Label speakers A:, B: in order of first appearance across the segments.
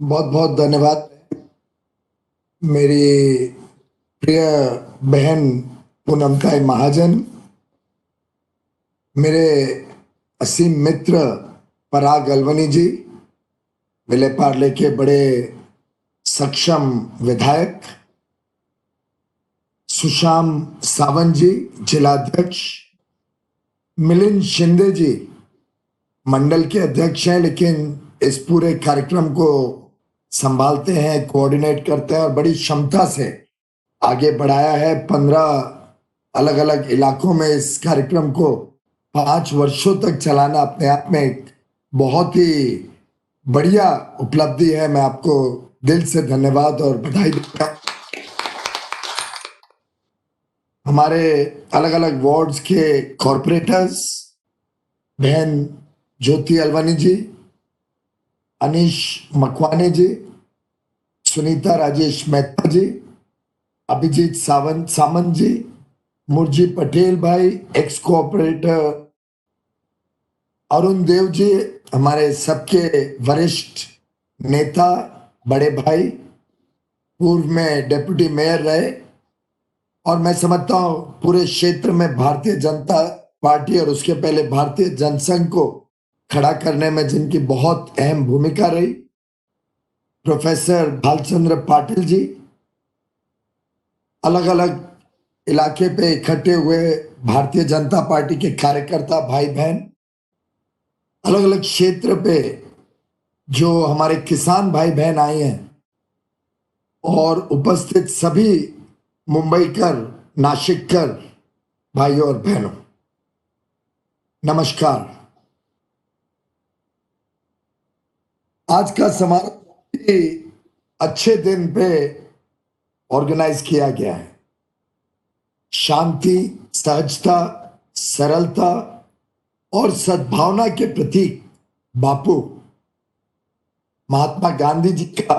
A: बहुत बहुत धन्यवाद मेरी प्रिय बहन पूनमताई महाजन, मेरे असीम मित्र पराग अलवनी जी, विले पार्ले के बड़े सक्षम विधायक सुशाम सावंत जी, जिलाध्यक्ष मिलिंद शिंदे जी, मंडल के अध्यक्ष हैं लेकिन इस पूरे कार्यक्रम को संभालते हैं, कोऑर्डिनेट करते हैं और बड़ी क्षमता से आगे बढ़ाया है। 15 अलग अलग इलाकों में इस कार्यक्रम को 5 वर्षों तक चलाना अपने आप में एक बहुत ही बढ़िया उपलब्धि है। मैं आपको दिल से धन्यवाद और बधाई देता हूं। हमारे अलग अलग वार्ड्स के कॉरपोरेटर्स, बहन ज्योति अलवानी जी, अनीश मकवाने जी, सुनीता राजेश मेहता जी, अभिजीत सामंत जी, मुरजी पटेल भाई, एक्स कोऑपरेटर अरुण देव जी, हमारे सबके वरिष्ठ नेता, बड़े भाई, पूर्व में डिप्टी मेयर रहे और मैं समझता हूं पूरे क्षेत्र में भारतीय जनता पार्टी और उसके पहले भारतीय जनसंघ को खड़ा करने में जिनकी बहुत अहम भूमिका रही, प्रोफेसर भालचंद्र पाटिल जी, अलग अलग इलाके पे इकट्ठे हुए भारतीय जनता पार्टी के कार्यकर्ता भाई बहन, अलग अलग क्षेत्र पे जो हमारे किसान भाई बहन आए हैं और उपस्थित सभी मुंबईकर, नासिककर भाइयों और बहनों, नमस्कार। आज का समारोह अच्छे दिन पे ऑर्गेनाइज किया गया है। शांति, सहजता, सरलता और सद्भावना के प्रतीक बापू महात्मा गांधी जी का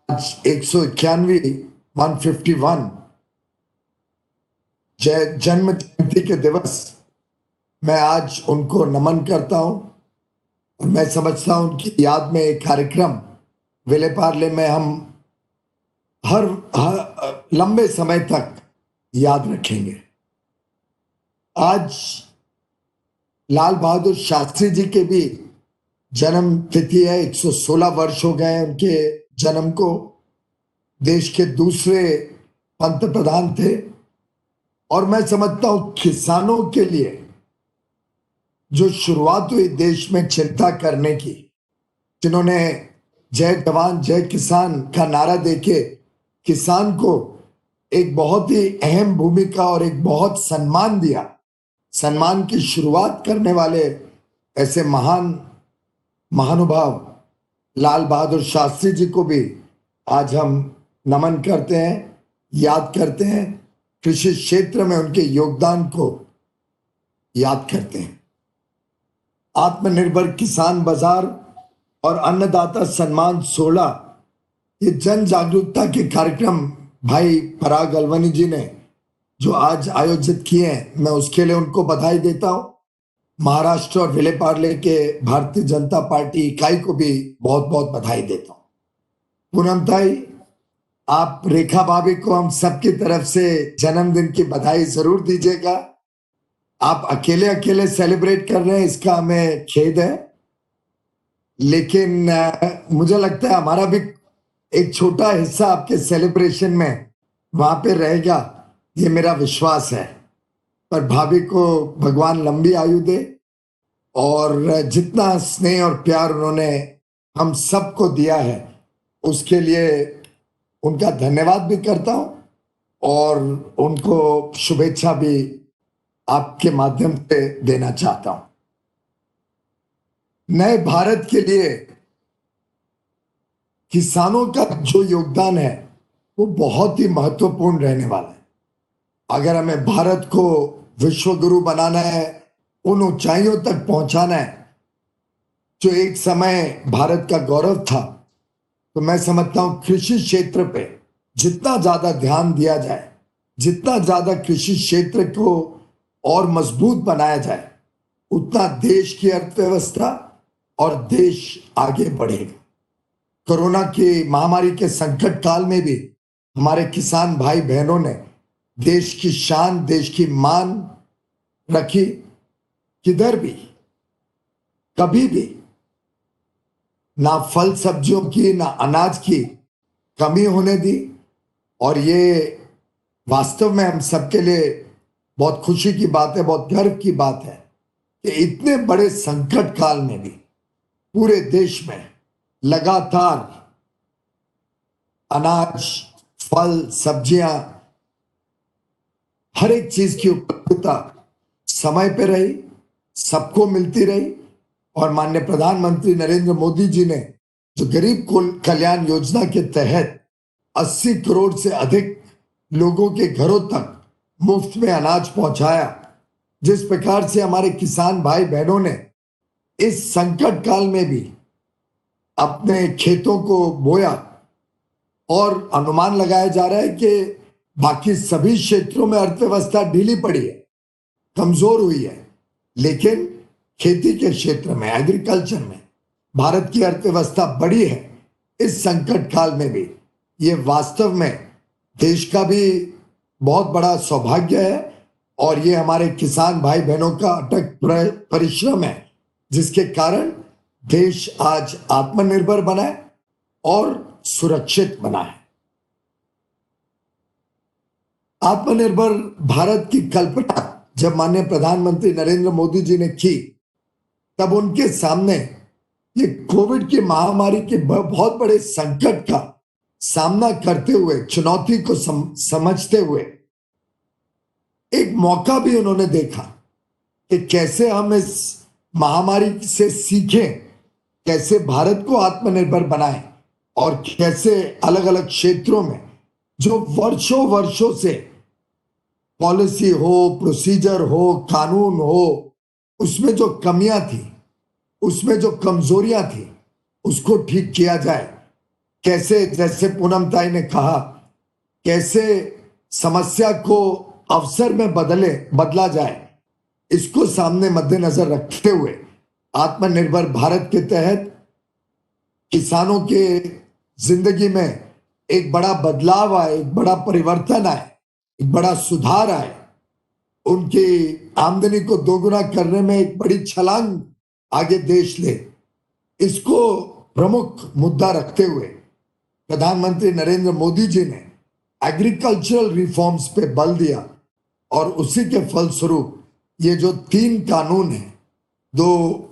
A: आज 151 151 जन्म जयंती के दिवस मैं आज उनको नमन करता हूं और मैं समझता हूं उनकी याद में एक कार्यक्रम विले पार्ले में हम हर लंबे समय तक याद रखेंगे। आज लाल बहादुर शास्त्री जी के भी जन्म तिथि है। 116 वर्ष हो गए उनके जन्म को। देश के दूसरे पंत प्रधान थे और मैं समझता हूं किसानों के लिए जो शुरुआत हुई देश में चिंता करने की, जिन्होंने जय जवान जय किसान का नारा देके किसान को एक बहुत ही अहम भूमिका और एक बहुत सम्मान दिया, सम्मान की शुरुआत करने वाले ऐसे महान महानुभाव लाल बहादुर शास्त्री जी को भी आज हम नमन करते हैं, याद करते हैं, कृषि क्षेत्र में उनके योगदान को याद करते हैं। आत्मनिर्भर किसान बाजार और अन्नदाता सम्मान 16 ये जन जागरूकता के कार्यक्रम भाई पराग अलवनी जी ने जो आज आयोजित किए हैं, मैं उसके लिए उनको बधाई देता हूं। महाराष्ट्र और विले पार्ले के भारतीय जनता पार्टी इकाई को भी बहुत बहुत बधाई देता हूं। पूनमताई, आप रेखा भाभी को हम सबकी तरफ से जन्मदिन की बधाई जरूर दीजिएगा। आप अकेले अकेले सेलिब्रेट कर रहे हैं, इसका हमें खेद है, लेकिन मुझे लगता है हमारा भी एक छोटा हिस्सा आपके सेलिब्रेशन में वहां पे रहेगा, ये मेरा विश्वास है। पर भाभी को भगवान लंबी आयु दे और जितना स्नेह और प्यार उन्होंने हम सबको दिया है उसके लिए उनका धन्यवाद भी करता हूं और उनको शुभेच्छा भी आपके माध्यम से देना चाहता हूं। नए भारत के लिए किसानों का जो योगदान है वो बहुत ही महत्वपूर्ण रहने वाला है। अगर हमें भारत को विश्व गुरु बनाना है, उन ऊंचाइयों तक पहुंचाना है जो एक समय भारत का गौरव था, तो मैं समझता हूं कृषि क्षेत्र पे जितना ज्यादा ध्यान दिया जाए, जितना ज्यादा कृषि क्षेत्र को और मजबूत बनाया जाए, उतना देश की अर्थव्यवस्था और देश आगे बढ़ेगा। कोरोना की महामारी के संकट काल में भी हमारे किसान भाई बहनों ने देश की शान, देश की मान रखी। किधर भी, कभी भी ना फल सब्जियों की, ना अनाज की कमी होने दी। और ये वास्तव में हम सबके लिए बहुत खुशी की बात है, बहुत गर्व की बात है कि इतने बड़े संकट काल में भी पूरे देश में लगातार अनाज, फल, सब्जियां, हर एक चीज की उपलब्धता समय पे रही, सबको मिलती रही। और माननीय प्रधानमंत्री नरेंद्र मोदी जी ने जो गरीब कल्याण योजना के तहत 80 करोड़ से अधिक लोगों के घरों तक मुफ्त में अनाज पहुंचाया, जिस प्रकार से हमारे किसान भाई बहनों ने इस संकट काल में भी अपने खेतों को बोया, और अनुमान लगाया जा रहा है कि बाकी सभी क्षेत्रों में अर्थव्यवस्था ढीली पड़ी है, कमजोर हुई है, लेकिन खेती के क्षेत्र में, एग्रीकल्चर में भारत की अर्थव्यवस्था बढ़ी है इस संकट काल में भी। ये वास्तव में देश का भी बहुत बड़ा सौभाग्य है, और ये हमारे किसान भाई बहनों का अटक परिश्रम है, जिसके कारण देश आज आत्मनिर्भर बना है और सुरक्षित बना है। आत्मनिर्भर भारत की कल्पना जब माननीय प्रधानमंत्री नरेंद्र मोदी जी ने की, तब उनके सामने ये कोविड की महामारी के बहुत बड़े संकट का सामना करते हुए, चुनौती को समझते हुए एक मौका भी उन्होंने देखा कि कैसे हम इस महामारी से सीखें, कैसे भारत को आत्मनिर्भर बनाएं, और कैसे अलग अलग क्षेत्रों में जो वर्षों वर्षों से पॉलिसी हो, प्रोसीजर हो, कानून हो, उसमें जो कमियां थी, उसमें जो कमजोरियां थी, उसको ठीक किया जाए। कैसे, जैसे पूनम ताई ने कहा, कैसे समस्या को अवसर में बदला जाए, इसको सामने मद्देनजर रखते हुए आत्मनिर्भर भारत के तहत किसानों के जिंदगी में एक बड़ा बदलाव आए, एक बड़ा परिवर्तन आए, एक बड़ा सुधार आए, उनकी आमदनी को दोगुना करने में एक बड़ी छलांग आगे देश ले, इसको प्रमुख मुद्दा रखते हुए प्रधानमंत्री नरेंद्र मोदी जी ने एग्रीकल्चरल रिफॉर्म्स पे बल दिया, और उसी के फलस्वरूप ये जो 3 कानून हैं, 2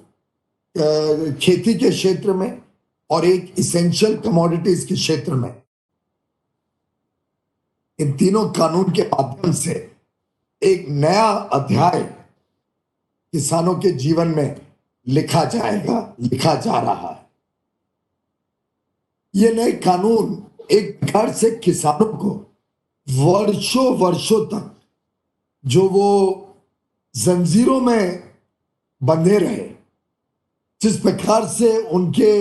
A: खेती के क्षेत्र में और एक इसेंशियल कमोडिटीज के क्षेत्र में, इन तीनों कानून के माध्यम से एक नया अध्याय किसानों के जीवन में लिखा जा रहा है। ये नए कानून एक प्रकार से किसानों को वर्षों वर्षों तक जो वो जंजीरों में बंधे रहे, जिस प्रकार से उनके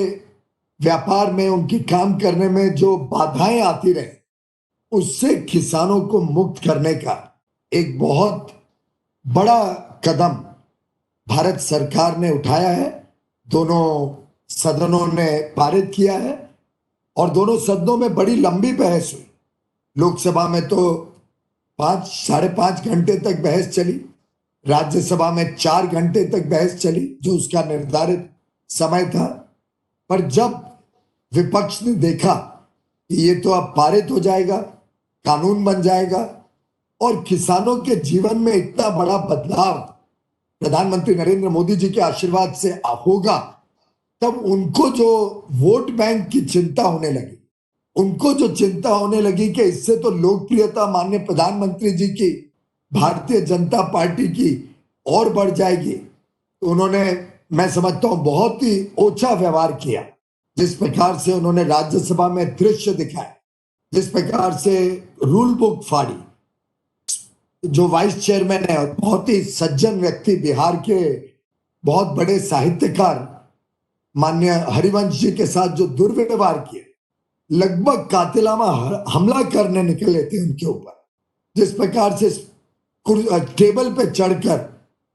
A: व्यापार में, उनके काम करने में जो बाधाएं आती रहे, उससे किसानों को मुक्त करने का एक बहुत बड़ा कदम भारत सरकार ने उठाया है। दोनों सदनों ने पारित किया है, और दोनों सदनों में बड़ी लंबी बहस हुई। लोकसभा में तो 5 साढ़े 5 घंटे तक बहस चली, राज्यसभा में 4 घंटे तक बहस चली, जो उसका निर्धारित समय था। पर जब विपक्ष ने देखा कि ये तो अब पारित हो जाएगा, कानून बन जाएगा, और किसानों के जीवन में इतना बड़ा बदलाव प्रधानमंत्री नरेंद्र मोदी जी के आशीर्वाद से होगा, तब उनको जो वोट बैंक की चिंता होने लगी, उनको जो चिंता होने लगी कि इससे तो लोकप्रियता माननीय प्रधानमंत्री जी की, भारतीय जनता पार्टी की और बढ़ जाएगी, तो उन्होंने, मैं समझता हूं, बहुत ही ओछा व्यवहार किया। जिस प्रकार से उन्होंने राज्यसभा में दृश्य दिखाए, जिस प्रकार से रूल बुक फाड़ी, जो वाइस चेयरमैन है और बहुत ही सज्जन व्यक्ति, बिहार के बहुत बड़े साहित्यकार माननीय हरिवंश जी के साथ जो दुर्व्यवहार किए, लगभग कातिलाना हमला करने निकले थे उनके ऊपर, जिस प्रकार से टेबल पे चढ़कर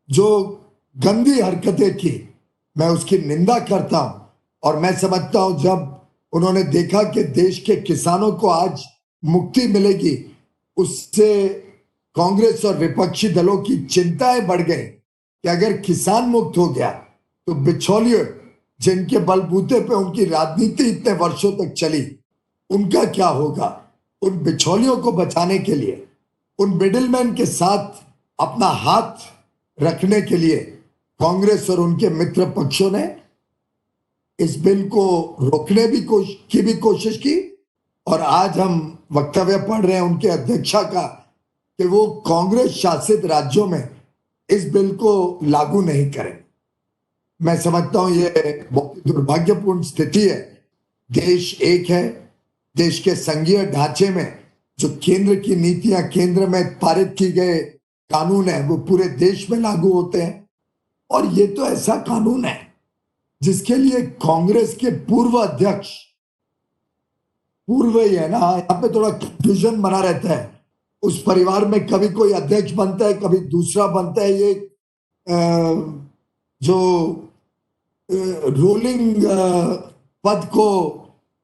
A: जो गंदी हरकतें की, मैं उसकी निंदा करता हूं। और मैं समझता हूं जब उन्होंने देखा कि देश के किसानों को आज मुक्ति मिलेगी, उससे कांग्रेस और विपक्षी दलों की चिंताएं बढ़ गई कि अगर किसान मुक्त हो गया तो बिचौलिए जिनके बलबूते पे उनकी राजनीति इतने वर्षों तक चली, उनका क्या होगा। उन बिचौलियों को बचाने के लिए, उन मिडिलमैन के साथ अपना हाथ रखने के लिए कांग्रेस और उनके मित्र पक्षों ने इस बिल को रोकने की भी कोशिश की। और आज हम वक्तव्य पढ़ रहे हैं उनके अध्यक्षा का कि वो कांग्रेस शासित राज्यों में इस बिल को लागू नहीं करें। मैं समझता हूं ये बहुत दुर्भाग्यपूर्ण स्थिति है। देश एक है, देश के संघीय ढांचे में जो केंद्र की नीतियां, केंद्र में पारित की गए कानून है, वो पूरे देश में लागू होते हैं। और ये तो ऐसा कानून है जिसके लिए कांग्रेस के पूर्व अध्यक्ष, पूर्व ही है ना, यहाँ पे थोड़ा कंफ्यूजन बना रहता है। उस परिवार में कभी कोई अध्यक्ष बनता है, कभी दूसरा बनता है। ये जो रोलिंग पद को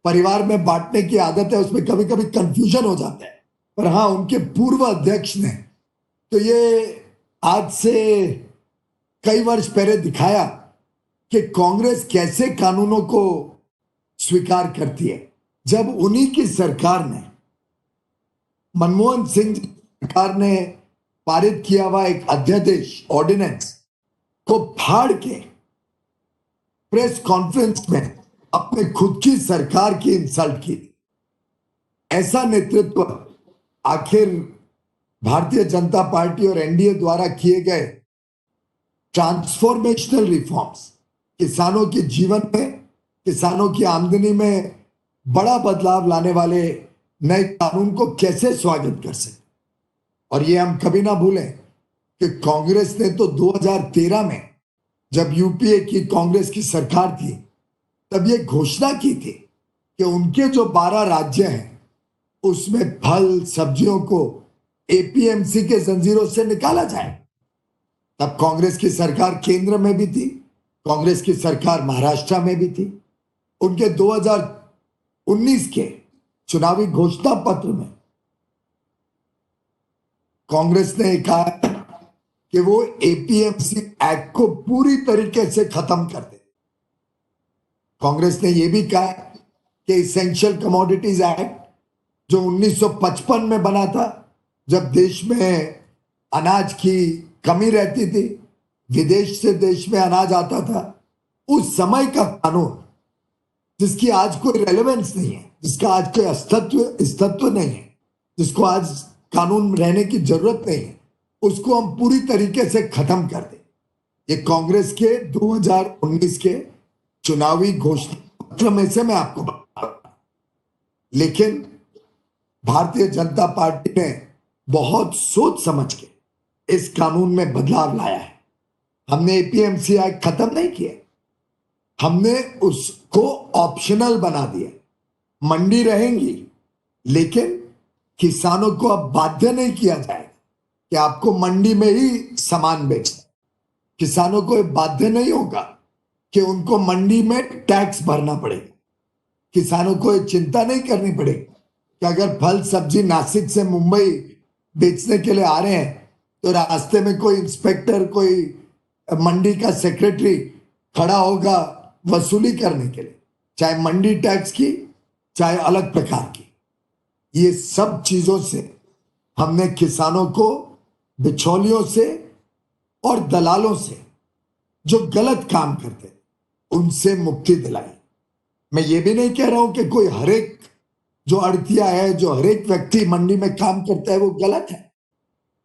A: परिवार में बांटने की आदत है, उसमें कभी कभी कंफ्यूजन हो जाता है। पर हाँ, उनके पूर्व अध्यक्ष ने तो ये आज से कई वर्ष पहले दिखाया कि कांग्रेस कैसे कानूनों को स्वीकार करती है। जब उन्हीं की सरकार ने, मनमोहन सिंह सरकार ने पारित किया हुआ एक अध्यादेश, ऑर्डिनेंस को फाड़ के प्रेस कॉन्फ्रेंस में अपने खुद की सरकार की इंसल्ट की। ऐसा नेतृत्व आखिर भारतीय जनता पार्टी और एनडीए द्वारा किए गए ट्रांसफॉर्मेशनल रिफॉर्म्स, किसानों के जीवन में, किसानों की आमदनी में बड़ा बदलाव लाने वाले नए कानून को कैसे स्वागत कर सकते। और ये हम कभी ना भूलें कि कांग्रेस ने तो 2013 में जब यूपीए की कांग्रेस की सरकार थी, तब ये घोषणा की थी कि उनके जो 12 राज्य हैं उसमें फल सब्जियों को एपीएमसी के जंजीरों से निकाला जाए। तब कांग्रेस की सरकार केंद्र में भी थी, कांग्रेस की सरकार महाराष्ट्र में भी थी। उनके 2019 के चुनावी घोषणा पत्र में कांग्रेस ने कहा कि वो एपीएमसी एक्ट को पूरी तरीके से खत्म कर दे। कांग्रेस ने यह भी कहा कि इसेंशियल कमोडिटीज एक्ट जो 1955 में बना था, जब देश में अनाज की कमी रहती थी, विदेश से देश में अनाज आता था, उस समय का कानून जिसकी आज कोई रेलेवेंस नहीं है, जिसका आज कोई अस्तित्व नहीं है, जिसको आज कानून रहने की जरूरत नहीं है, उसको हम पूरी तरीके से खत्म कर दें। ये कांग्रेस के 2019 के चुनावी घोषणा पत्र में से मैं आपको बता। लेकिन भारतीय जनता पार्टी ने बहुत सोच समझ के इस कानून में बदलाव लाया है। हमने एपीएमसी एक्ट खत्म नहीं किया, हमने उसको ऑप्शनल बना दिया। मंडी रहेंगी, लेकिन किसानों को अब बाध्य नहीं किया जाएगा कि आपको मंडी में ही सामान बेचना। किसानों को बाध्य नहीं होगा कि उनको मंडी में टैक्स भरना पड़ेगा। किसानों को ये चिंता नहीं करनी पड़ेगी कि अगर फल सब्जी नासिक से मुंबई बेचने के लिए आ रहे हैं तो रास्ते में कोई इंस्पेक्टर, कोई मंडी का सेक्रेटरी खड़ा होगा वसूली करने के लिए, चाहे मंडी टैक्स की, चाहे अलग प्रकार की। ये सब चीजों से हमने किसानों को बिचौलियों से और दलालों से, जो गलत काम करते, उनसे मुक्ति दिलाई। मैं ये भी नहीं कह रहा हूं कि कोई हरेक जो अड़तिया है, जो हरेक व्यक्ति मंडी में काम करता है, वो गलत है।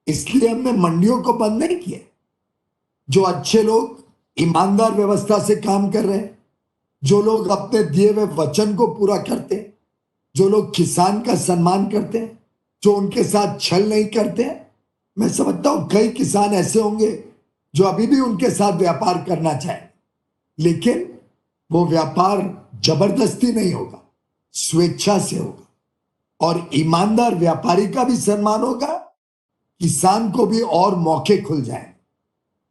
A: इसलिए हमने मंडियों को बंद नहीं किया। जो अच्छे लोग ईमानदार व्यवस्था से काम कर रहे हैं, जो लोग अपने दिए हुए वचन को पूरा करते हैं, जो लोग किसान का सम्मान करते हैं, जो उनके साथ छल नहीं करते हैं, मैं समझता हूं कई किसान ऐसे होंगे जो अभी भी उनके साथ व्यापार करना चाहें, लेकिन वो व्यापार जबरदस्ती नहीं होगा, स्वेच्छा से होगा। और ईमानदार व्यापारी का भी सम्मान होगा, किसान को भी और मौके खुल जाए।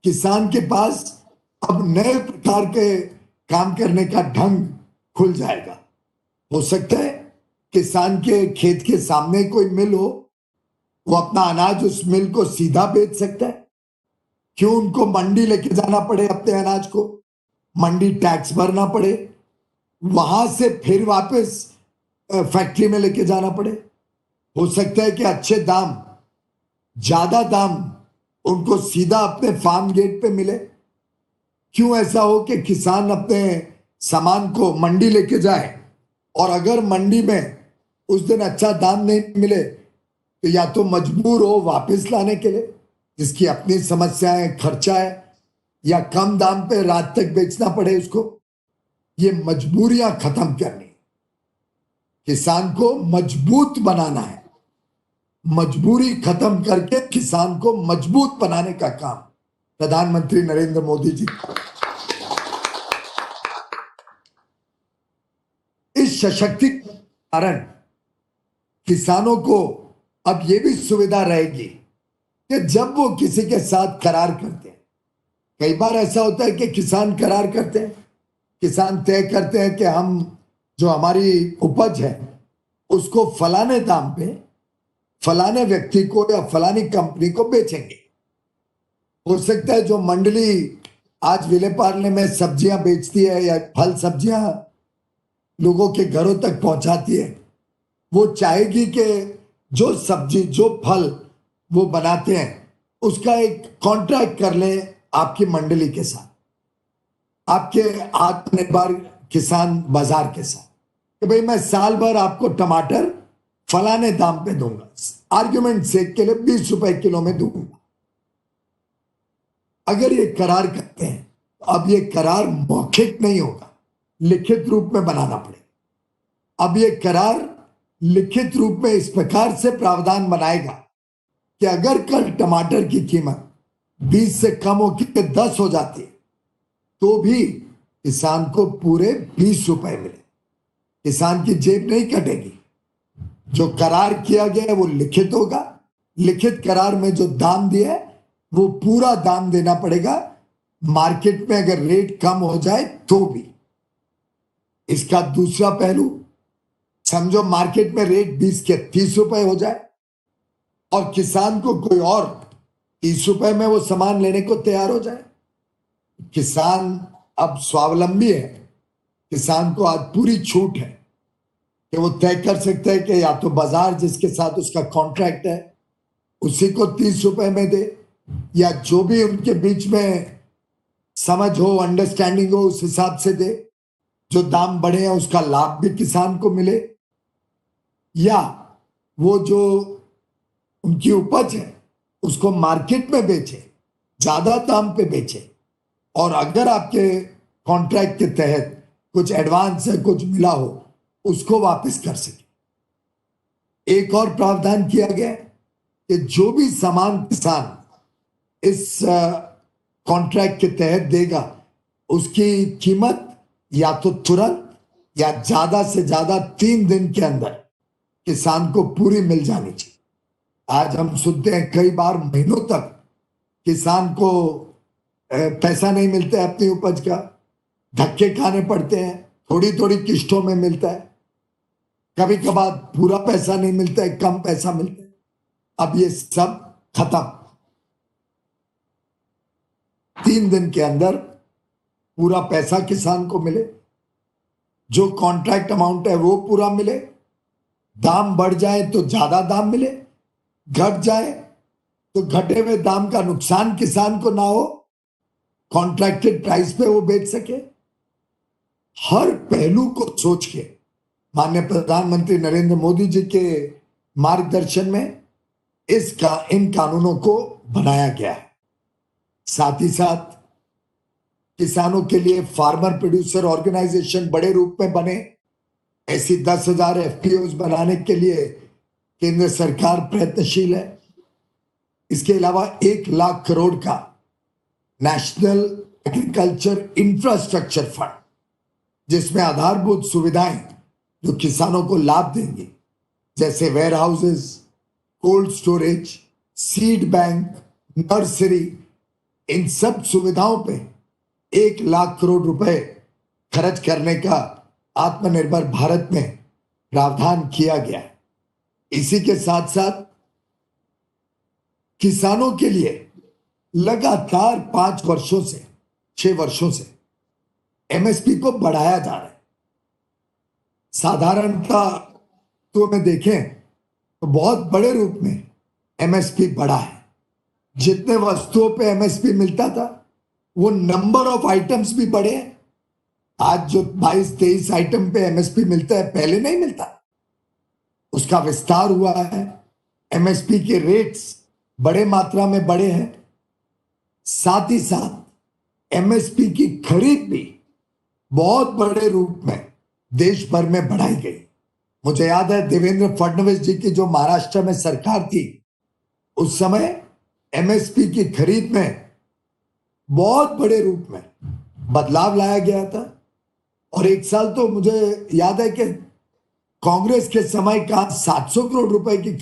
A: किसान के पास अब नए प्रकार के काम करने का ढंग खुल जाएगा। हो सकता है किसान के खेत के सामने कोई मिल हो, वो अपना अनाज उस मिल को सीधा बेच सकता है। क्यों उनको मंडी लेके जाना पड़े अपने अनाज को, मंडी टैक्स भरना पड़े, वहां से फिर वापस फैक्ट्री में लेके जाना पड़े। हो सकता है कि अच्छे दाम, ज्यादा दाम उनको सीधा अपने फार्म गेट पे मिले। क्यों ऐसा हो कि किसान अपने सामान को मंडी लेके जाए और अगर मंडी में उस दिन अच्छा दाम नहीं मिले तो या तो मजबूर हो वापस लाने के लिए, जिसकी अपनी समस्याएं, खर्चा है, या कम दाम पे रात तक बेचना पड़े उसको। ये मजबूरियां खत्म करनी, किसान को मजबूत बनाना है। मजबूरी खत्म करके किसान को मजबूत बनाने का काम प्रधानमंत्री नरेंद्र मोदी जी। इस सशक्तिकरण के कारण किसानों को अब यह भी सुविधा रहेगी कि जब वो किसी के साथ करार करते हैं, कई बार ऐसा होता है कि किसान करार करते हैं, किसान तय करते हैं कि हम जो हमारी उपज है उसको फलाने दाम पे फलाने व्यक्ति को या फलानी कंपनी को बेचेंगे। हो सकता है जो मंडली आज विलेपार्ले में सब्जियां बेचती है या फल सब्जियां लोगों के घरों तक पहुंचाती है, वो चाहेगी कि जो सब्जी, जो फल वो बनाते हैं उसका एक कॉन्ट्रैक्ट कर ले आपकी मंडली के साथ, आपके आत्मनिर्भर किसान बाजार के साथ, कि भाई मैं साल भर आपको टमाटर फलाने दाम पे दूंगा, आर्ग्यूमेंट सेक के लिए 20 रुपए किलो में दूंगा। अगर ये करार करते हैं तो अब ये करार मौखिक नहीं होगा, लिखित रूप में बनाना पड़ेगा। अब ये करार लिखित रूप में इस प्रकार से प्रावधान बनाएगा कि अगर कल टमाटर की कीमत 20 से कम होकर 10 हो जाती है तो भी किसान को पूरे 20 रुपए मिले, किसान की जेब नहीं कटेगी। जो करार किया गया है वो लिखित होगा, लिखित करार में जो दाम दिया है वो पूरा दाम देना पड़ेगा। मार्केट में अगर रेट कम हो जाए तो भी। इसका दूसरा पहलू, समझो मार्केट में रेट 20 के 30 रुपए हो जाए और किसान को कोई और 30 रुपए में वो सामान लेने को तैयार हो जाए। किसान अब स्वावलंबी है, किसान को आज पूरी छूट है कि वो तय कर सकते हैं कि या तो बाजार जिसके साथ उसका कॉन्ट्रैक्ट है उसी को 30 रुपए में दे, या जो भी उनके बीच में समझ हो, अंडरस्टैंडिंग हो, उस हिसाब से दे। जो दाम बढ़े हैं उसका लाभ भी किसान को मिले, या वो जो उनकी उपज है उसको मार्केट में बेचे, ज्यादा दाम पे बेचे, और अगर आपके कॉन्ट्रैक्ट के तहत कुछ एडवांस है, कुछ मिला हो, उसको वापस कर सके। एक और प्रावधान किया गया है कि जो भी सामान किसान इस कॉन्ट्रैक्ट के तहत देगा उसकी कीमत या तो तुरंत या ज्यादा से ज्यादा 3 दिन के अंदर किसान को पूरी मिल जानी चाहिए। आज हम सुनते हैं कई बार महीनों तक किसान को पैसा नहीं मिलता है अपनी उपज का, धक्के खाने पड़ते हैं, थोड़ी थोड़ी किश्तों में मिलता है, कभी कभार पूरा पैसा नहीं मिलता है, कम पैसा मिलता है। अब ये सब खत्म, 3 दिन के अंदर पूरा पैसा किसान को मिले, जो कॉन्ट्रैक्ट अमाउंट है वो पूरा मिले, दाम बढ़ जाए तो ज्यादा दाम मिले, घट जाए तो घटे हुए दाम का नुकसान किसान को ना हो, कॉन्ट्रैक्टेड प्राइस पे वो बेच सके। हर पहलू को सोच के माननीय प्रधानमंत्री नरेंद्र मोदी जी के मार्गदर्शन में इन कानूनों को बनाया गया है। साथ ही साथ किसानों के लिए फार्मर प्रोड्यूसर ऑर्गेनाइजेशन बड़े रूप में बने, ऐसी 10,000 एफपीओज बनाने के लिए केंद्र सरकार प्रयत्नशील है। इसके अलावा 1 लाख करोड़ का नेशनल एग्रीकल्चर इंफ्रास्ट्रक्चर फंड, जिसमें आधारभूत सुविधाएं जो किसानों को लाभ देंगी, जैसे warehouses, cold storage, seed bank, nursery, इन सब सुविधाओं पे 1 लाख करोड़ रुपए खर्च करने का आत्मनिर्भर भारत में प्रावधान किया गया है। इसी के साथ साथ किसानों के लिए लगातार 5 वर्षों से 6 वर्षों से एमएसपी को बढ़ाया जा रहा है। साधारणतः तो में देखें तो बहुत बड़े रूप में एमएसपी बढ़ा है। जितने वस्तुओं पे एमएसपी मिलता था वो नंबर ऑफ आइटम्स भी बढ़े। आज जो 22-23 आइटम पे एमएसपी मिलता है पहले नहीं मिलता, उसका विस्तार हुआ है। एमएसपी के रेट्स बड़े मात्रा में बढ़े हैं। साथ ही साथ एमएसपी की खरीद भी बहुत बड़े रूप में देश भर में बढ़ाई गई। मुझे याद है देवेंद्र फडणवीस जी की जो महाराष्ट्र में सरकार थी, उस समय एमएसपी की खरीद में बहुत बड़े रूप में बदलाव लाया गया था। और एक साल तो मुझे याद है कि कांग्रेस के समय का 700 करोड़ रुपए की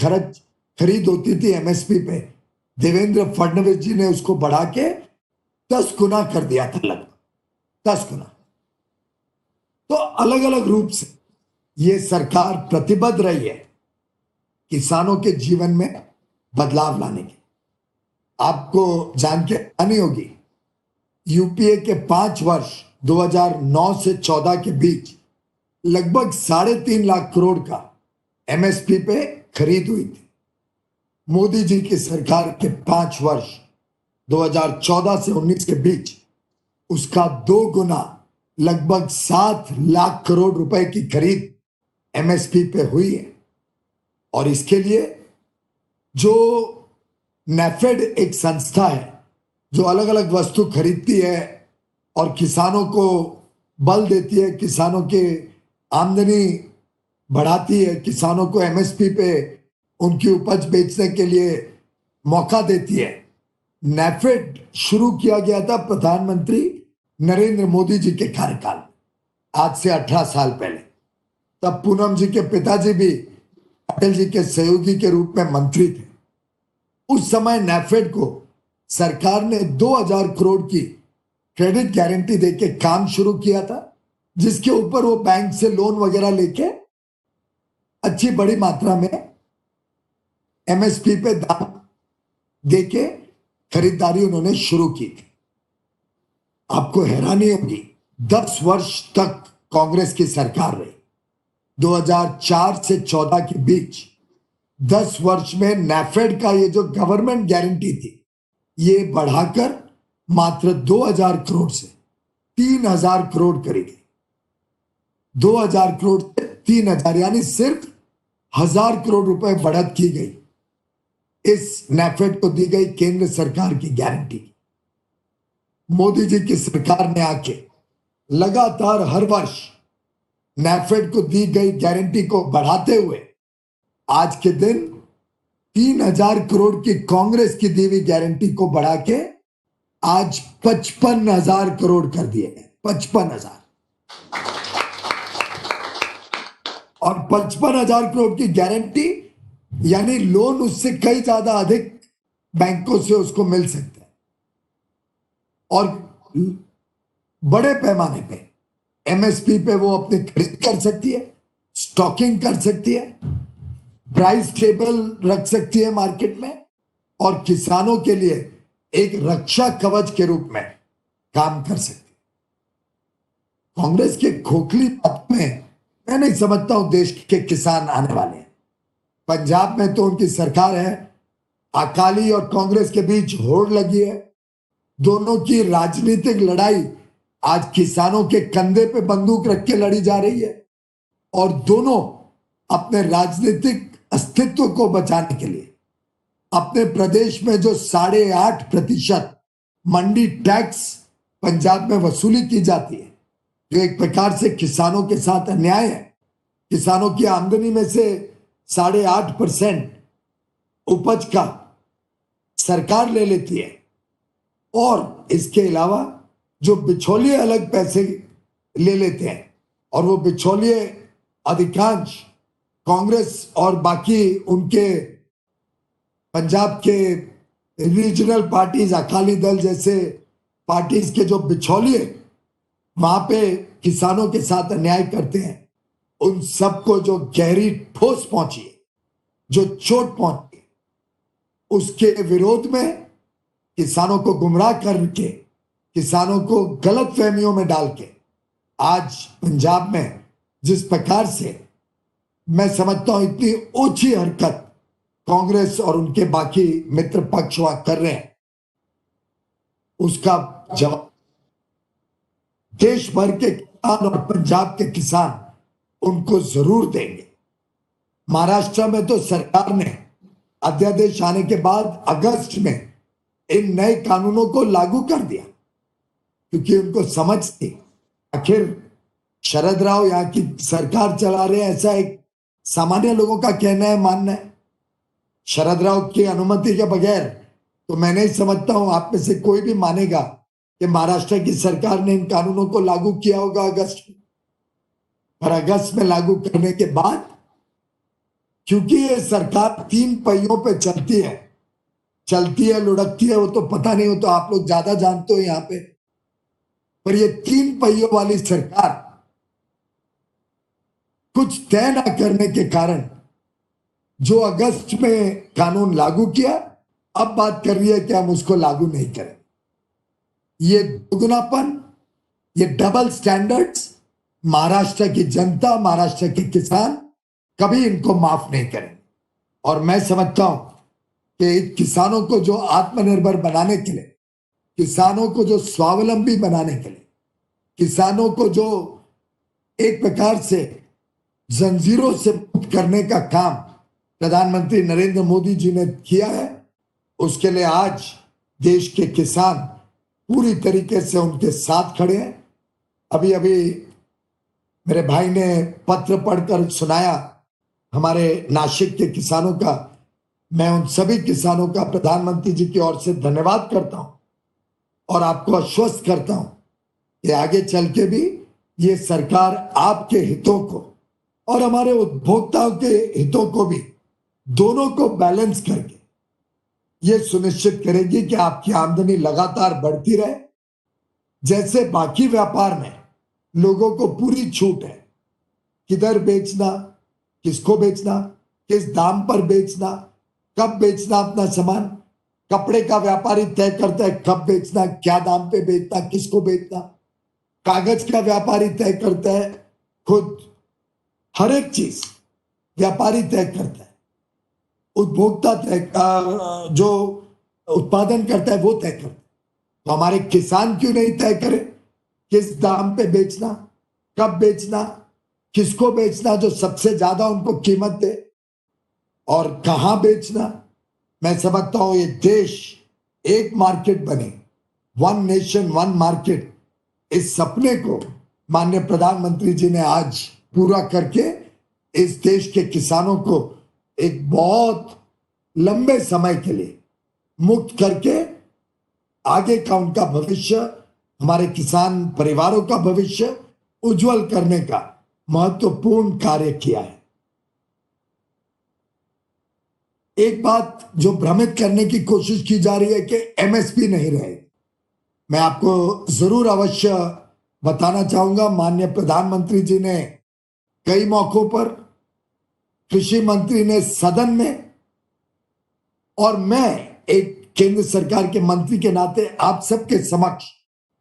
A: खरीद होती थी एमएसपी पे। देवेंद्र फडणवीस जी ने उसको बढ़ा के 10 गुना कर दिया था, लगभग 10 गुना। तो अलग अलग रूप से ये सरकार प्रतिबद्ध रही है किसानों के जीवन में बदलाव लाने की। आपको जान के आनी होगी, यूपीए के 5 वर्ष 2009 से 14 के बीच लगभग 3.5 लाख करोड़ का एमएसपी पे खरीद हुई थी। मोदी जी की सरकार के 5 वर्ष 2014 से 19 के बीच उसका 2 गुना लगभग 7 लाख करोड़ रुपए की खरीद एमएसपी पे हुई है। और इसके लिए जो नेफेड एक संस्था है जो अलग अलग वस्तु खरीदती है और किसानों को बल देती है, किसानों की आमदनी बढ़ाती है, किसानों को एमएसपी पे उनकी उपज बेचने के लिए मौका देती है। नेफेड शुरू किया गया था प्रधानमंत्री नरेंद्र मोदी जी के कार्यकाल में, आज से 18 साल पहले। तब पूनम जी के पिताजी भी अटल जी के सहयोगी के रूप में मंत्री थे। उस समय नेफेड को सरकार ने 2000 करोड़ की क्रेडिट गारंटी देके काम शुरू किया था, जिसके ऊपर वो बैंक से लोन वगैरह लेके अच्छी बड़ी मात्रा में एमएसपी पे दाम देके खरीदारी उन्होंने शुरू की थी। आपको हैरानी होगी, 10 वर्ष तक कांग्रेस की सरकार रही। 2004 से 14 के बीच 10 वर्ष में नेफेड का ये जो गवर्नमेंट गारंटी थी, ये बढ़ाकर मात्र 2000 करोड़ से 3000 करोड़ करी गई। 2000 करोड़ से 3000, यानी सिर्फ 1000 करोड़ रुपए बढ़त की गई। इस नेफेड को दी गई केंद्र सरकार की गारंटी। मोदी जी की सरकार ने आके लगातार हर वर्ष नेफेड को दी गई गारंटी को बढ़ाते हुए आज के दिन 3000 करोड़ की कांग्रेस की दी हुई गारंटी को बढ़ा के आज 55,000 करोड़ कर दिए हैं। 55,000। और 55,000 करोड़ की गारंटी यानी लोन उससे कई ज्यादा अधिक बैंकों से उसको मिल सकता है और बड़े पैमाने पे एमएसपी पे वो अपनी खरीद कर सकती है, स्टॉकिंग कर सकती है, प्राइस टेबल रख सकती है मार्केट में और किसानों के लिए एक रक्षा कवच के रूप में काम कर सकती है। कांग्रेस के खोखली बात में मैं नहीं समझता हूं देश के किसान आने वाले हैं। पंजाब में तो उनकी सरकार है, अकाली और कांग्रेस के बीच होड़ लगी है। दोनों की राजनीतिक लड़ाई आज किसानों के कंधे पे बंदूक रख के लड़ी जा रही है और दोनों अपने राजनीतिक अस्तित्व को बचाने के लिए अपने प्रदेश में जो 8.5% मंडी टैक्स पंजाब में वसूली की जाती है, जो एक प्रकार से किसानों के साथ अन्याय है। किसानों की आमदनी में से 8.5% उपज का सरकार ले लेती है और इसके अलावा जो बिचौलिए अलग पैसे ले लेते हैं और वो बिचौलिए अधिकांश कांग्रेस और बाकी उनके पंजाब के रीजनल पार्टीज, अकाली दल जैसे पार्टीज के जो बिचौलिए वहां पे किसानों के साथ अन्याय करते हैं उन सबको जो गहरी ठोस पहुंची है, जो चोट पहुंची है, उसके विरोध में किसानों को गुमराह करके, किसानों को गलत फहमियों में डाल के आज पंजाब में जिस प्रकार से मैं समझता हूं इतनी ऊंची हरकत कांग्रेस और उनके बाकी मित्र पक्ष वहां कर रहे हैं, उसका जवाब देश भर के किसान और पंजाब के किसान उनको जरूर देंगे। महाराष्ट्र में तो सरकार ने अध्यादेश आने के बाद अगस्त में इन नए कानूनों को लागू कर दिया, क्योंकि उनको समझ थी आखिर शरद राव यहाँ की सरकार चला रहे हैं, ऐसा एक सामान्य लोगों का कहना है, मानना है। शरद राव की अनुमति के बगैर तो मैं नहीं समझता हूं आप में से कोई भी मानेगा कि महाराष्ट्र की सरकार ने इन कानूनों को लागू किया होगा अगस्त में। और अगस्त में लागू करने के बाद, क्योंकि ये सरकार 3 पहियों पे चलती है लुढ़कती है, वो तो पता नहीं, हो तो आप लोग ज्यादा जानते हो यहाँ पे, पर ये 3 पहियों वाली सरकार कुछ तय ना करने के कारण जो अगस्त में कानून लागू किया, अब बात कर रही है कि हम उसको लागू नहीं करें। ये दुगुनापन, ये डबल स्टैंडर्ड्स महाराष्ट्र की जनता, महाराष्ट्र के किसान कभी इनको माफ नहीं करेंगे। और मैं समझता हूं कि किसानों को जो आत्मनिर्भर बनाने के लिए, किसानों को जो स्वावलंबी बनाने के लिए, किसानों को जो एक प्रकार से जंजीरों से मुक्त करने का काम प्रधानमंत्री नरेंद्र मोदी जी ने किया है, उसके लिए आज देश के किसान पूरी तरीके से उनके साथ खड़े हैं। अभी अभी मेरे भाई ने पत्र पढ़कर सुनाया हमारे नासिक के किसानों का। मैं उन सभी किसानों का प्रधानमंत्री जी की ओर से धन्यवाद करता हूं और आपको आश्वस्त करता हूं कि आगे चल के भी ये सरकार आपके हितों को और हमारे उपभोक्ताओं के हितों को भी, दोनों को बैलेंस करके ये सुनिश्चित करेगी कि आपकी आमदनी लगातार बढ़ती रहे। जैसे बाकी व्यापार में लोगों को पूरी छूट है, किधर बेचना, किसको बेचना, किस दाम पर बेचना, कब बेचना अपना सामान, कपड़े का व्यापारी तय करता है कब बेचना, क्या दाम पे बेचना, किसको बेचना, कागज का व्यापारी तय करता है, खुद हर एक चीज व्यापारी तय करता है, उपभोक्ता जो उत्पादन करता है वो तय करता है। तो हमारे किसान क्यों नहीं तय करें किस दाम पे बेचना, कब बेचना, किसको बेचना, जो सबसे ज्यादा उनको कीमत दे, और कहां बेचना। मैं समझता हूं ये देश एक मार्केट बने, 1 नेशन 1 मार्केट, इस सपने को माननीय प्रधानमंत्री जी ने आज पूरा करके इस देश के किसानों को एक बहुत लंबे समय के लिए मुक्त करके आगे का उनका भविष्य, हमारे किसान परिवारों का भविष्य उज्जवल करने का महत्वपूर्ण कार्य किया है। एक बात जो भ्रमित करने की कोशिश की जा रही है कि एमएसपी नहीं रहे, मैं आपको जरूर अवश्य बताना चाहूंगा, माननीय प्रधानमंत्री जी ने कई मौकों पर, कृषि मंत्री ने सदन में, और मैं एक केंद्र सरकार के मंत्री के नाते आप सबके समक्ष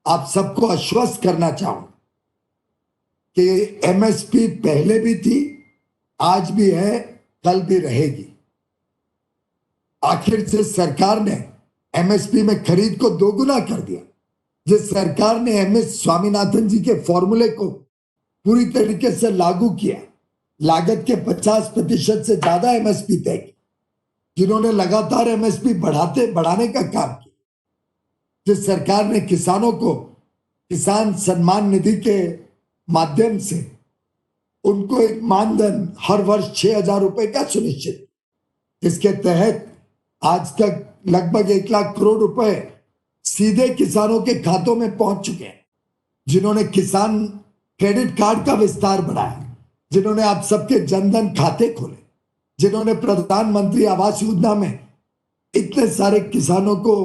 A: आप सबको आश्वस्त करना चाहूं कि एमएसपी पहले भी थी, आज भी है, कल भी रहेगी। आखिर से सरकार ने एमएसपी में खरीद को दोगुना कर दिया। जिस सरकार ने एमएस स्वामीनाथन जी के फॉर्मूले को पूरी तरीके से लागू किया, लागत के 50% से ज्यादा एमएसपी तय की, जिन्होंने लगातार एमएसपी बढ़ाने का काम किया, जिस सरकार ने किसानों को किसान सम्मान निधि के माध्यम से उनको एक मानधन हर वर्ष 6,000 रुपए का सुनिश्चित, जिसके तहत आज तक लगभग 1 लाख करोड़ रुपए सीधे किसानों के खातों में पहुंच चुके हैं, जिन्होंने किसान क्रेडिट कार्ड का विस्तार बढ़ाया, जिन्होंने आप सबके जनधन खाते खोले, जिन्होंने प्रधानमंत्री आवास योजना में इतने सारे किसानों को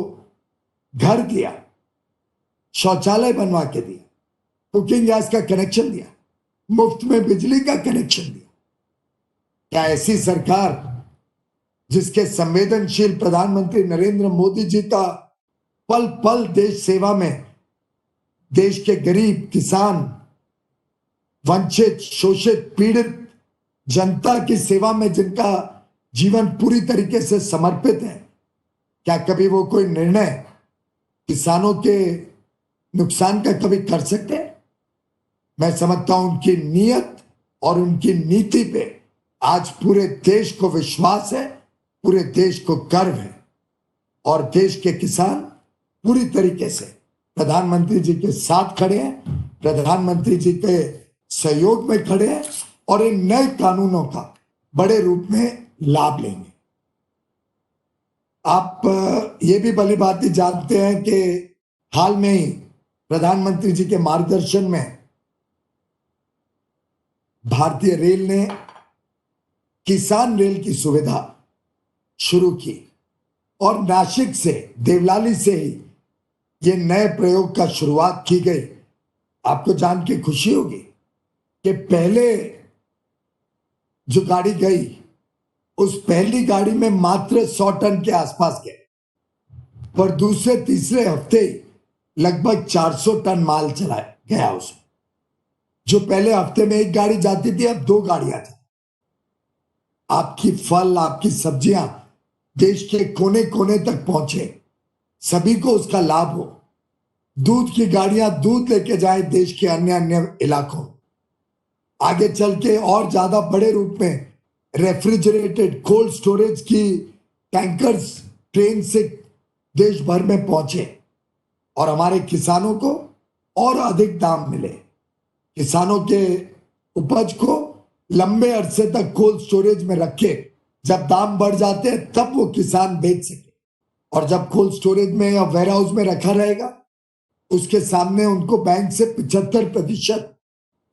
A: घर दिया, शौचालय बनवा के दिया, कुकिंग गैस का कनेक्शन दिया, मुफ्त में बिजली का कनेक्शन दिया। क्या ऐसी सरकार जिसके संवेदनशील प्रधानमंत्री नरेंद्र मोदी जी का पल पल देश सेवा में, देश के गरीब, किसान, वंचित, शोषित, पीड़ित जनता की सेवा में जिनका जीवन पूरी तरीके से समर्पित है, क्या कभी वो कोई निर्णय किसानों के नुकसान का कभी कर सकते हैं? मैं समझता हूं उनकी नीयत और उनकी नीति पे आज पूरे देश को विश्वास है, पूरे देश को गर्व है और देश के किसान पूरी तरीके से प्रधानमंत्री जी के साथ खड़े हैं, प्रधानमंत्री जी के सहयोग में खड़े हैं और इन नए कानूनों का बड़े रूप में लाभ लेंगे। आप ये भी भली भांति जानते हैं कि हाल में ही प्रधानमंत्री जी के मार्गदर्शन में भारतीय रेल ने किसान रेल की सुविधा शुरू की और नासिक से, देवलाली से ही ये नए प्रयोग का शुरुआत की गई। आपको जान के खुशी होगी कि पहले जो गाड़ी गई, उस पहली गाड़ी में मात्र 100 टन के आसपास गए, पर दूसरे तीसरे हफ्ते लगभग 400 टन माल चला गया उसमें। जो पहले हफ्ते में एक गाड़ी जाती थी, अब 2 गाड़ियां थी। आपकी फल, आपकी सब्जियां देश के कोने कोने तक पहुंचे, सभी को उसका लाभ हो। दूध की गाड़ियां दूध लेके जाए देश के अन्य अन्य इलाकों। आगे चल के और ज्यादा बड़े रूप में रेफ्रिजरेटेड कोल्ड स्टोरेज की टैंकर्स ट्रेन से देश भर में पहुंचे और हमारे किसानों को और अधिक दाम मिले। किसानों के उपज को लंबे अरसे तक कोल्ड स्टोरेज में रखे, जब दाम बढ़ जाते हैं तब वो किसान बेच सके। और जब कोल्ड स्टोरेज में या वेयर हाउस में रखा रहेगा, उसके सामने उनको बैंक से 75%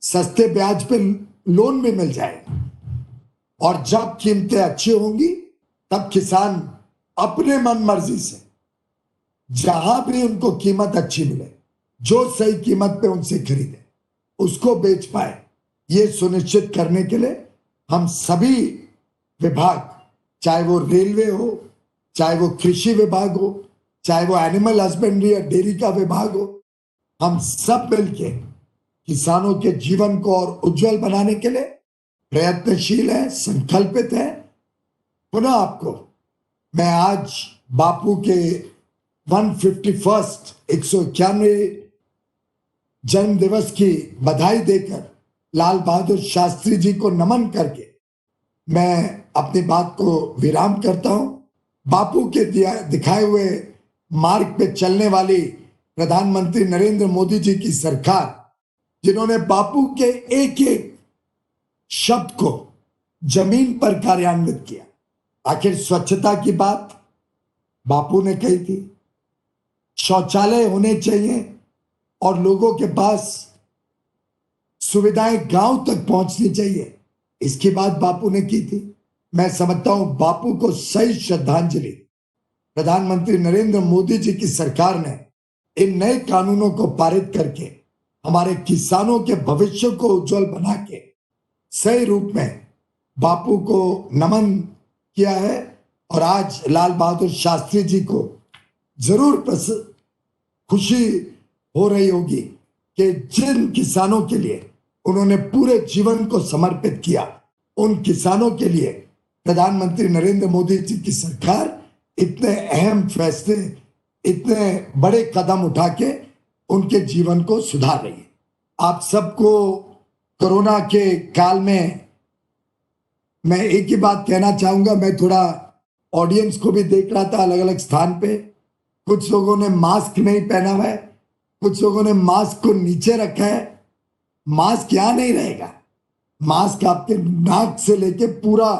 A: सस्ते ब्याज पे लोन भी मिल जाएगा। और जब कीमतें अच्छी होंगी तब किसान अपने मन मर्जी से जहां भी उनको कीमत अच्छी मिले, जो सही कीमत पे उनसे खरीदे, उसको बेच पाए। ये सुनिश्चित करने के लिए हम सभी विभाग, चाहे वो रेलवे हो, चाहे वो कृषि विभाग हो, चाहे वो एनिमल हस्बेंड्री या डेयरी का विभाग हो, हम सब मिलके किसानों के जीवन को और उज्जवल बनाने के लिए प्रयत्नशील है, संकल्पित है। पुनः आपको मैं आज बापू के 151 जन्म दिवस की बधाई देकर लाल बहादुर शास्त्री जी को नमन करके मैं अपनी बात को विराम करता हूं। बापू के दिखाए हुए मार्ग पे चलने वाली प्रधानमंत्री नरेंद्र मोदी जी की सरकार, जिन्होंने बापू के एक एक शब्द को जमीन पर कार्यान्वित किया। आखिर स्वच्छता की बात बापू ने कही थी, शौचालय होने चाहिए और लोगों के पास सुविधाएं गांव तक पहुंचनी चाहिए, इसकी बात बापू ने की थी। मैं समझता हूं बापू को सही श्रद्धांजलि प्रधानमंत्री नरेंद्र मोदी जी की सरकार ने इन नए कानूनों को पारित करके हमारे किसानों के भविष्य को उज्जवल बना के सही रूप में बापू को नमन किया है। और आज लाल बहादुर शास्त्री जी को जरूर खुशी हो रही होगी कि जिन किसानों के लिए उन्होंने पूरे जीवन को समर्पित किया, उन किसानों के लिए प्रधानमंत्री नरेंद्र मोदी जी की सरकार इतने अहम फैसले, इतने बड़े कदम उठा के उनके जीवन को सुधार रही है। आप सबको कोरोना के काल में मैं एक ही बात कहना चाहूंगा। मैं थोड़ा ऑडियंस को भी देख रहा था अलग अलग स्थान पे, कुछ लोगों ने मास्क नहीं पहना हुआ है, कुछ लोगों ने मास्क को नीचे रखा है। मास्क यहां नहीं रहेगा, मास्क आपके नाक से लेके पूरा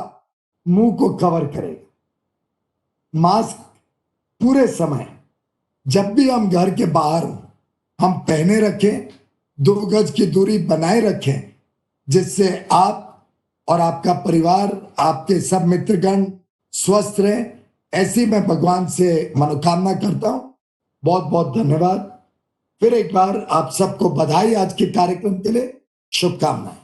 A: मुंह को कवर करेगा। मास्क पूरे समय जब भी हम घर के बाहर हो हम पहने रखें, 2 गज की दूरी बनाए रखें, जिससे आप और आपका परिवार, आपके सब मित्रगण स्वस्थ रहे। ऐसी मैं भगवान से मनोकामना करता हूं। बहुत बहुत धन्यवाद। फिर एक बार आप सबको बधाई आज के कार्यक्रम के लिए, शुभकामनाएं।